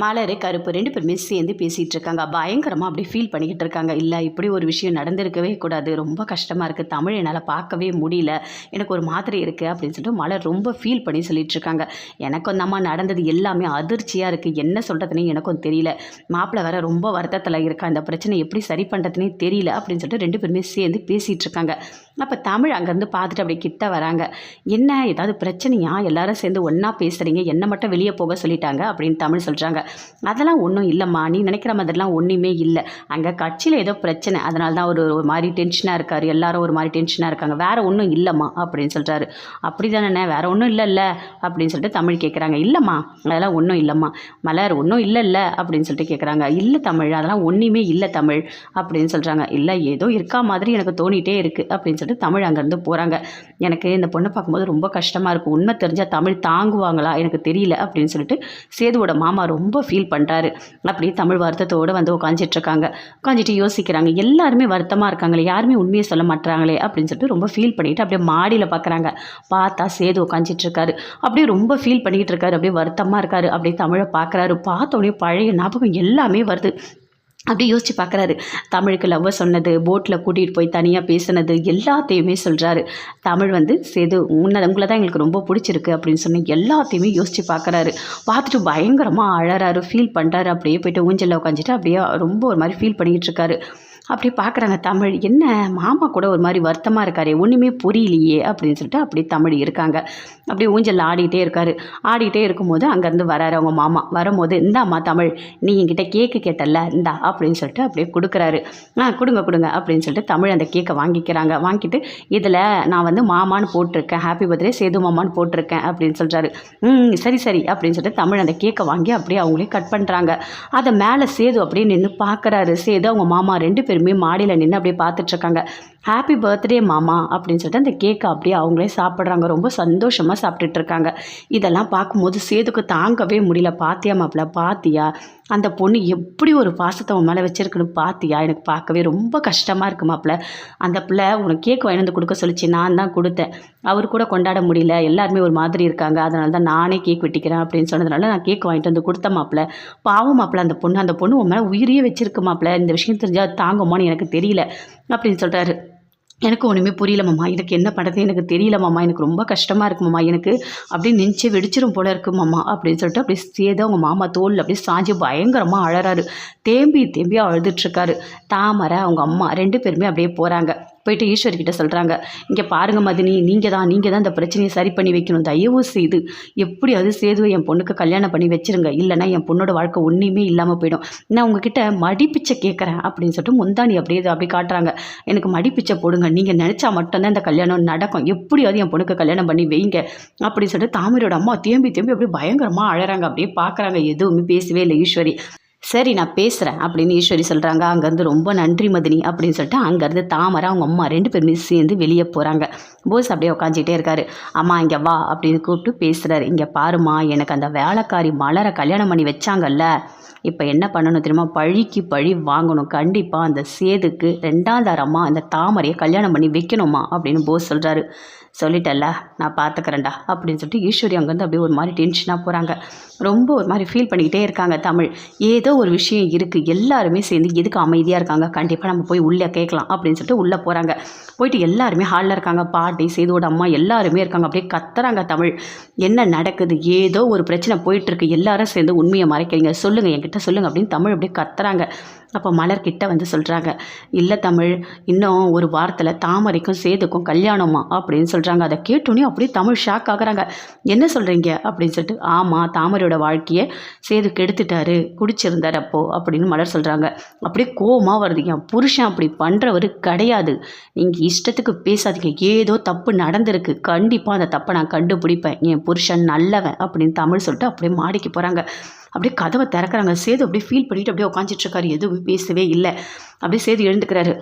மலர், கருப்பு 2 பேருமே சேர்ந்து பேசிகிட்டு இருக்காங்க. பயங்கரமாக அப்படியே ஃபீல் பண்ணிக்கிட்டு இருக்காங்க. இல்லை, இப்படி ஒரு விஷயம் நடந்திருக்கவே கூடாது. ரொம்ப கஷ்டமாக இருக்குது. தமிழ் என்னால் பார்க்கவே முடியல. எனக்கு ஒரு மாதிரி இருக்குது அப்படின்னு சொல்லிட்டு மலர் ரொம்ப ஃபீல் பண்ணி சொல்லிட்டு இருக்காங்க. எனக்கும் அந்த அம்மா நடந்தது எல்லாமே அதிர்ச்சியாக இருக்குது. என்ன சொல்கிறதுனே எனக்கும் தெரியல. மாப்பிள்ளை வேற ரொம்ப வருத்தத்தில் இருக்கா. இந்த பிரச்சனை எப்படி சரி பண்ணுறதுனே தெரியல அப்படின்னு சொல்லிட்டு 2 பேருமே சேர்ந்து பேசிகிட்டு இருக்காங்க. அப்போ தமிழ் அங்கேருந்து பார்த்துட்டு அப்படியே கிட்ட வராங்க. என்ன ஏதாவது பிரச்சனையா? எல்லாரும் சேர்ந்து ஒன்றா பேசுகிறீங்க, என்னை மட்டும் வெளியே போக சொல்லிட்டாங்க அப்படின்னு தமிழ் சொல்கிறாங்க. அதெல்லாம் ஒன்றும் இல்லைம்மா, நீ நினைக்கிற மாதிரிலாம் ஒன்றுமே இல்லை. அங்கே கட்சியில் ஏதோ பிரச்சனை, அதனால தான் ஒரு மாதிரி டென்ஷனாக இருக்கார். எல்லாரும் ஒரு மாதிரி டென்ஷனாக இருக்காங்க. வேறு ஒன்றும் இல்லைம்மா அப்படின்னு சொல்கிறாரு. அப்படி தானே, வேறு ஒன்றும் இல்லைல்ல அப்படின்னு சொல்லிட்டு தமிழ் கேட்குறாங்க. இல்லைம்மா, அதெல்லாம் ஒன்றும் இல்லைம்மா. மலர், ஒன்றும் இல்லைல்ல அப்படின்னு சொல்லிட்டு கேட்குறாங்க. இல்லை தமிழ், அதெல்லாம் ஒன்றுமே இல்லை தமிழ் அப்படின்னு சொல்கிறாங்க. இல்லை, ஏதோ இருக்கா மாதிரி எனக்கு தோணிகிட்டே இருக்குது அப்படின்னு சொல்லிட்டு தமிழ் அங்கேருந்து போகிறாங்க. எனக்கு இந்த பொண்ணை பார்க்கும்போது ரொம்ப கஷ்டமாக இருக்கும். உண்மை தெரிஞ்சால் தமிழ் தாங்குவாங்களா எனக்கு தெரியல அப்படின்னு சொல்லிட்டு சேதுவோட மாமா ரொம்ப ஃபீல் பண்ணுறாரு. அப்படியே தமிழ் வருத்தத்தோடு வந்து உட்காந்துட்ருக்காங்க. உட்காந்துட்டு யோசிக்கிறாங்க. எல்லாருமே வருத்தமாக இருக்காங்களே, யாருமே உண்மையை சொல்ல மாட்டாங்களே அப்படின்னு சொல்லிட்டு ரொம்ப ஃபீல் பண்ணிவிட்டு அப்படியே மாடியில் பார்க்குறாங்க. பார்த்தா சேது உட்காந்துட்ருக்காரு. அப்படியே ரொம்ப ஃபீல் பண்ணிக்கிட்டு இருக்காரு. அப்படியே வருத்தமாக இருக்காரு. அப்படியே தமிழை பார்க்குறாரு. பார்த்தோன்னே பழைய ஞாபகம் எல்லாமே வருது. அப்படி யோசித்து பார்க்குறாரு. தமிழுக்கு லவ்வை சொன்னது, போட்டில் கூட்டிகிட்டு போய் தனியாக பேசுனது எல்லாத்தையுமே சொல்கிறாரு. தமிழ் வந்து சேது உங்களை தான் எங்களுக்கு ரொம்ப பிடிச்சிருக்கு அப்படின்னு சொன்ன எல்லாத்தையுமே யோசித்து பார்க்குறாரு. பார்த்துட்டு பயங்கரமாக அழறாரு, ஃபீல் பண்ணுறாரு. அப்படியே போய்ட்டு ஊஞ்சலில் உட்காந்துட்டு அப்படியே ரொம்ப ஒரு மாதிரி ஃபீல் பண்ணிக்கிட்டு இருக்காரு. அப்படி பார்க்குறாங்க. தமிழ், என்ன மாமா கூட ஒரு மாதிரி வருத்தமாக இருக்காரே, ஒன்றுமே புரியலையே அப்படின்னு சொல்லிட்டு அப்படியே தமிழ் இருக்காங்க. அப்படியே ஊஞ்சலில் ஆடிக்கிட்டே இருக்கார். ஆடிக்கிட்டே இருக்கும்போது அங்கேருந்து வராரு அவங்க மாமா. வரும்போது, இந்தாம்மா தமிழ், நீ என்கிட்ட கேக்கு கேட்டல, இந்தா அப்படின்னு சொல்லிட்டு அப்படியே கொடுக்குறாரு. கொடுங்க அப்படின்னு சொல்லிட்டு தமிழ் அந்த கேக்கை வாங்கிக்கிறாங்க. வாங்கிட்டு, இதில் நான் வந்து மாமான்னு போட்டிருக்கேன், ஹாப்பி பர்த்டே சேது மாமான்னு போட்டிருக்கேன் அப்படின்னு சொல்கிறாரு. சரி அப்படின்னு சொல்லிட்டு தமிழ் அந்த கேக்கை வாங்கி அப்படியே அவங்களே கட் பண்ணுறாங்க. அதை மேலே சேது அப்படியே நின்று பார்க்குறாரு. சேது அவங்க மாமா 2 பேருமே மாடியில் நின்று அப்படியே பார்த்துட்ருக்காங்க. ஹாப்பி பர்த்டே மாமா அப்படின்னு சொல்லிட்டு அந்த கேக்கை அப்படியே அவங்களே சாப்பிட்றாங்க. ரொம்ப சந்தோஷமாக சாப்பிட்டுட்ருக்காங்க. இதெல்லாம் பார்க்கும்போது சேதுக்கு தாங்கவே முடியல. பாத்தியா மாப்பிள்ள, பாத்தியா அந்த பொண்ணு எப்படி ஒரு பாசத்தை உன் மேலே வச்சிருக்குன்னு பாத்தியா? எனக்கு பார்க்கவே ரொம்ப கஷ்டமாக இருக்குது மாப்பிள்ள. அந்த பிள்ளை உனக்கு கேக் வாங்கி வந்து கொடுக்க சொல்லிச்சு, நான் தான் கொடுத்தேன். அவர் கூட கொண்டாட முடியல, எல்லாருமே ஒரு மாதிரி இருக்காங்க, அதனால தான் நானே கேக் வெட்டிக்கிறேன் அப்படின்னு சொன்னதுனால நான் கேக் வாங்கிட்டு வந்து கொடுத்த மாப்பிள்ள. பாவம் மாப்பிள்ள, அந்த பொண்ணு உன் மேலே உயிரியே வச்சிருக்கு மாப்பிள்ள. இந்த விஷயம் தெரிஞ்சால் தாங்குமான்னு எனக்கு தெரியல அப்படின்னு சொல்கிறாரு. எனக்கு ஒன்றுமே புரியல மாமா, எனக்கு என்ன பண்ணுறது எனக்கு தெரியல மாமா, எனக்கு ரொம்ப கஷ்டமாக இருக்குது மாமா, எனக்கு அப்படியே நெஞ்சே வெடிச்சிரும் போல இருக்குது மாமா அப்படின்னு சொல்லிட்டு அப்படியே சேது அவங்க மாமா தோல் அப்படியே சாஞ்சி பயங்கரமாக அழறாரு. தேம்பி அழுதுட்ருக்காரு. தாமரை அவங்க அம்மா 2 பேருமே அப்படியே போகிறாங்க. போயிட்டு ஈஸ்வரிக்கிட்ட சொல்கிறாங்க. இங்கே பாருங்க மதினி, நீங்கள் தான் இந்த பிரச்சனையை சரி பண்ணி வைக்கணும். தயவு செய்து எப்படியாவது சேதுவை என் பொண்ணுக்கு கல்யாணம் பண்ணி வச்சுருங்க, இல்லைனா என் பொண்ணோட வாழ்க்கை ஒன்றுமே இல்லாமல் போயிடும். நான் உங்ககிட்ட மடிப்பிச்சை கேட்குறேன் அப்படின்னு சொல்லிட்டு முந்தானி அப்படி காட்டுறாங்க. எனக்கு மடிப்பிச்சை போடுங்க, நீங்கள் நினச்சா மட்டும்தான் இந்த கல்யாணம் நடக்கும், எப்படியாவது என் பொண்ணுக்கு கல்யாணம் பண்ணி வைங்க அப்படின்னு சொல்லிட்டு தாமரையோட அம்மா தேம்பி அப்படியே பயங்கரமாக அழறாங்க. அப்படியே பார்க்குறாங்க. எதுவுமே பேசவே இல்லை ஈஸ்வரி. சரி, நான் பேசுகிறேன் அப்படின்னு ஈஸ்வரி சொல்கிறாங்க. அங்கேருந்து ரொம்ப நன்றி மதினி அப்படின்னு சொல்லிட்டு அங்கேருந்து தாமரை அவங்க அம்மா 2 பேருமே சேர்ந்து வெளியே போகிறாங்க. போஸ் அப்படியே உட்காந்துட்டே இருக்காரு. அம்மா இங்கே வா அப்படின்னு கூப்பிட்டு பேசுகிறாரு. இங்கே பாருமா, எனக்கு அந்த வேலைக்காரி மலரை கல்யாணம் பண்ணி வச்சாங்கல்ல, இப்போ என்ன பண்ணணும் தெரியுமா? பழிக்கு பழி வாங்கணும். கண்டிப்பாக அந்த சேதுக்கு 2ஆம் தரமாக அந்த தாமரையை கல்யாணம் பண்ணி வைக்கணுமா அப்படின்னு போஸ் சொல்கிறாரு. சொல்லிட்டல்ல, நான் பார்த்துக்கிறேன்டா அப்படின்னு சொல்லிட்டு ஈஸ்வரி அங்கேருந்து அப்படியே ஒரு மாதிரி டென்ஷனாக போகிறாங்க. ரொம்ப ஒரு மாதிரி ஃபீல் பண்ணிக்கிட்டே இருக்காங்க. தமிழ், ஏதோ ஒரு விஷயம் இருக்குது, எல்லாருமே சேர்ந்து எதுக்கு அமைதியாக இருக்காங்க, கண்டிப்பாக நம்ம போய் உள்ளே கேட்கலாம் அப்படின்னு சொல்லிட்டு உள்ளே போகிறாங்க. போயிட்டு எல்லாருமே ஹாலில் இருக்காங்க. பாட்டி, சேதுவோட அம்மா எல்லாருமே இருக்காங்க. அப்படியே கத்துறாங்க. தமிழ், என்ன நடக்குது? ஏதோ ஒரு பிரச்சனை போயிட்டுருக்கு, எல்லாரும் சேர்ந்து உண்மையை மறைக்கிறீங்க, சொல்லுங்கள், என்கிட்ட சொல்லுங்கள் அப்படின்னு தமிழ் அப்படியே கத்துறாங்க. அப்போ மலர்கிட்ட வந்து சொல்கிறாங்க. இல்லை தமிழ், இன்னும் ஒரு வாரத்தில் தாமரைக்கும் சேதுக்கும் கல்யாணமா அப்படின்னு சொல்கிறாங்க. அதை கேட்டோன்னே அப்படியே தமிழ் ஷாக் ஆகுறாங்க. என்ன சொல்கிறீங்க அப்படின்னு சொல்லிட்டு, ஆமாம், தாமரையோட வாழ்க்கையை சேது கெடுத்துட்டாரு, குடிச்சிருந்தார் அப்போது அப்படின்னு மலர் சொல்கிறாங்க. அப்படியே கோவமாக வருது. என் புருஷன் அப்படி பண்ணுறவர் கிடையாது, நீங்கள் இஷ்டத்துக்கு பேசாதீங்க, ஏதோ தப்பு நடந்திருக்கு, கண்டிப்பாக அந்த தப்பை நான் கண்டுபிடிப்பேன், என் புருஷன் நல்லவன் அப்படின்னு தமிழ் சொல்லிட்டு அப்படியே மாடிக்கு போகிறாங்க. அப்படியே கதவை திறக்கிறாங்க. சேது அப்படியே ஃபீல் பண்ணிவிட்டு அப்படியே உட்காந்துட்ருக்காரு. எதுவும் பேசவே இல்லை. அப்படியே சேது எழுந்துக்கிறாரு.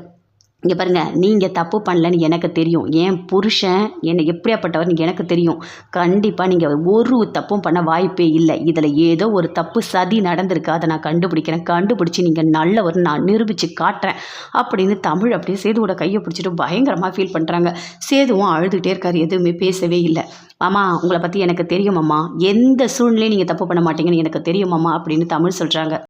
இங்கே பாருங்கள், நீங்கள் தப்பு பண்ணலன்னு எனக்கு தெரியும், என் புருஷன் என்னை எப்படியாப்பட்டவர்னு எனக்கு தெரியும், கண்டிப்பாக நீங்கள் ஒரு தப்பும் பண்ண வாய்ப்பே இல்லை, இதில் ஏதோ ஒரு தப்பு சதி நடந்திருக்கு, அதை நான் கண்டுபிடிக்கிறேன், கண்டுபிடிச்சி நீங்கள் நல்லவர் நான் நிரூபித்து காட்டுறேன் அப்படின்னு தமிழ் அப்படியே சேதுவோட கையை பிடிச்சிட்டு பயங்கரமாக ஃபீல் பண்ணுறாங்க. சேதுவும் அழுதுகிட்டே இருக்கார். எதுவுமே பேசவே இல்லை. மாமா உங்களை பற்றி எனக்கு தெரியும் மாமா. எந்த சூழ்நிலையும் நீங்கள் தப்பு பண்ண மாட்டீங்கன்னு எனக்கு தெரியும் மாமா அப்படின்னு தமிழ் சொல்கிறாங்க.